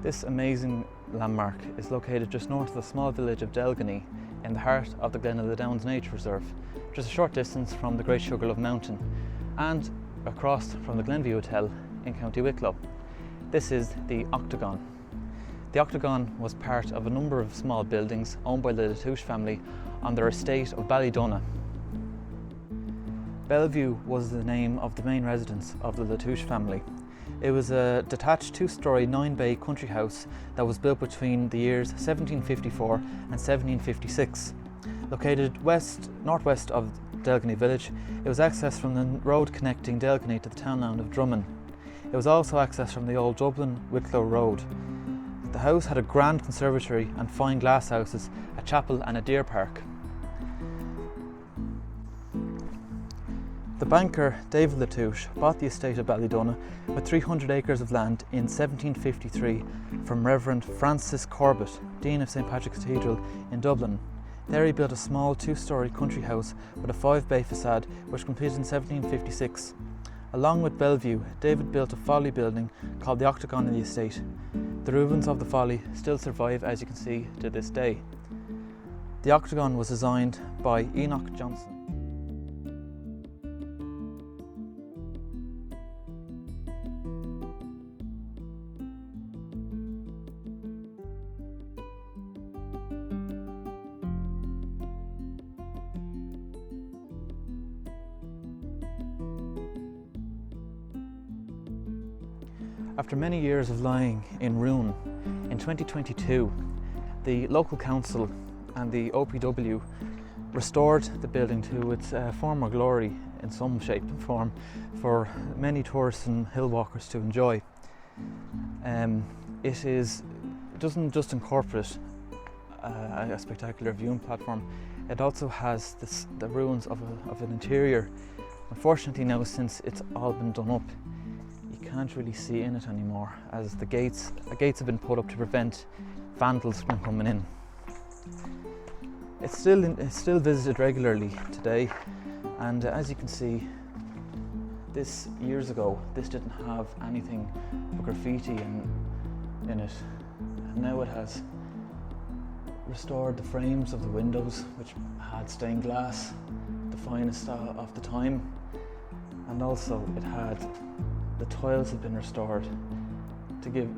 This amazing landmark is located just north of the small village of Delgany in the heart of the Glen Nature Reserve, just a short distance from the Great Sugarloaf Mountain and across from the Glen Hotel in County Wicklow. This is the Octagon. The Octagon was part of a number of small buildings owned by the Latouche family on their estate of Ballydona. Bellevue was the name of the main residence of the Latouche family. It was a detached two-storey 9-bay country house that was built between the years 1754 and 1756. Located northwest of Delgany village, it was accessed from the road connecting Delgany to the townland of Drummond. It was also accessed from the old Dublin-Wicklow road. The house had a grand conservatory and fine glass houses, a chapel and a deer park. The banker David Latouche bought the estate of Ballydona with 300 acres of land in 1753 from Reverend Francis Corbett, Dean of St Patrick's Cathedral in Dublin. There he built a small two-storey country house with a 5-bay facade which completed in 1756. Along with Bellevue, David built a folly building called the Octagon in the estate. The ruins of the folly still survive, as you can see, to this day. The Octagon was designed by Enoch Johnson. After many years of lying in ruin, in 2022, the local council and the OPW restored the building to its former glory in some shape and form for many tourists and hill walkers to enjoy. It doesn't just incorporate a spectacular viewing platform, it also has the ruins of an interior. Unfortunately now, since it's all been done up, you can't really see in it anymore, as the gates have been put up to prevent vandals from coming in. It's still visited regularly today, and as you can see, years ago this didn't have anything but graffiti in it, and now it has restored the frames of the windows, which had stained glass, the finest of the time, and also the tiles have been restored to give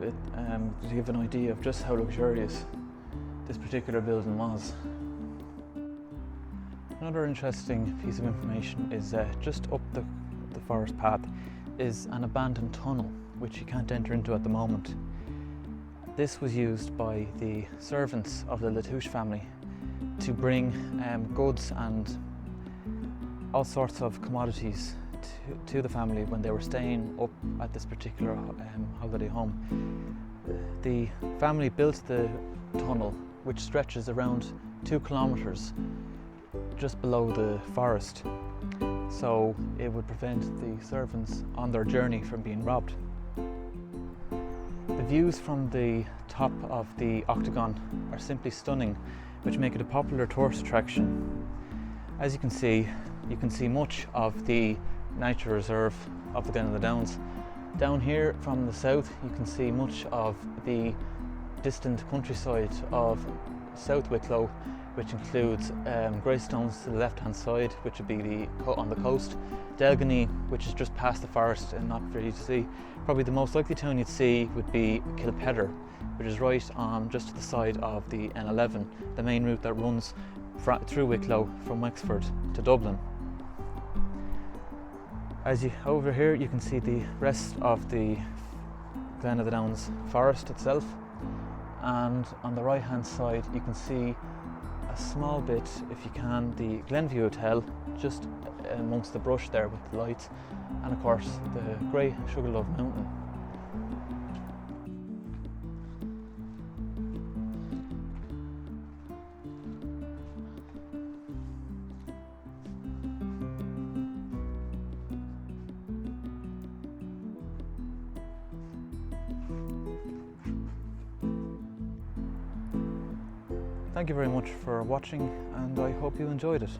an idea of just how luxurious this particular building was. Another interesting piece of information is just up the forest path is an abandoned tunnel which you can't enter into at the moment. This was used by the servants of the Latouche family to bring goods and all sorts of commodities to the family when they were staying up at this particular holiday home. The family built the tunnel, which stretches around 2 kilometres just below the forest, so it would prevent the servants on their journey from being robbed. The views from the top of the Octagon are simply stunning, which make it a popular tourist attraction. As you can see much of the nature reserve of the Glen of the Downs. Down here from the south you can see much of the distant countryside of South Wicklow, which includes Greystones to the left hand side, which would be on the coast, Delgany, which is just past the forest and not really to see. Probably the most likely town you'd see would be Kilpetter, which is right on just to the side of the N11, the main route that runs through Wicklow from Wexford to Dublin. Over here you can see the rest of the Glen of the Downs forest itself, and on the right hand side you can see a small bit, if you can, the Glen Hotel just amongst the brush there with the lights, and of course the Great Sugarloaf Mountain. Thank you very much for watching, and I hope you enjoyed it.